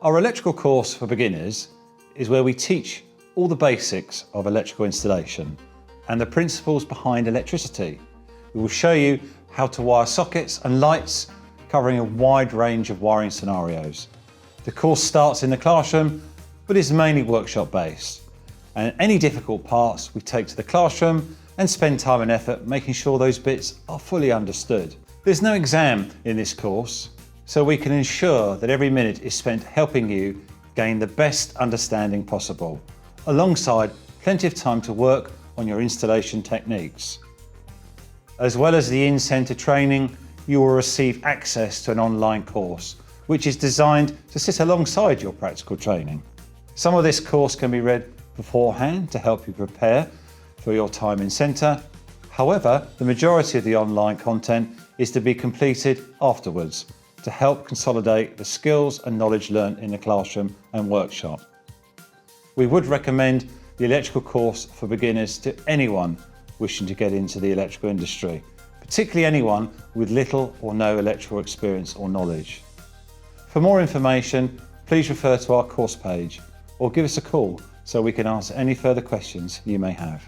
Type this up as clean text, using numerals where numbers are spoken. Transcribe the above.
Our electrical course for beginners is where we teach all the basics of electrical installation and the principles behind electricity. We will show you how to wire sockets and lights, covering a wide range of wiring scenarios. The course starts in the classroom, but is mainly workshop based. And any difficult parts we take to the classroom and spend time and effort making sure those bits are fully understood. There's no exam in this course, so we can ensure that every minute is spent helping you gain the best understanding possible, alongside plenty of time to work on your installation techniques. As well as the in-centre training, you will receive access to an online course, which is designed to sit alongside your practical training. Some of this course can be read beforehand to help you prepare for your time in centre. However, the majority of the online content is to be completed afterwards to help consolidate the skills and knowledge learnt in the classroom and workshop. We would recommend the electrical course for beginners to anyone wishing to get into the electrical industry, particularly anyone with little or no electrical experience or knowledge. For more information, please refer to our course page or give us a call so we can answer any further questions you may have.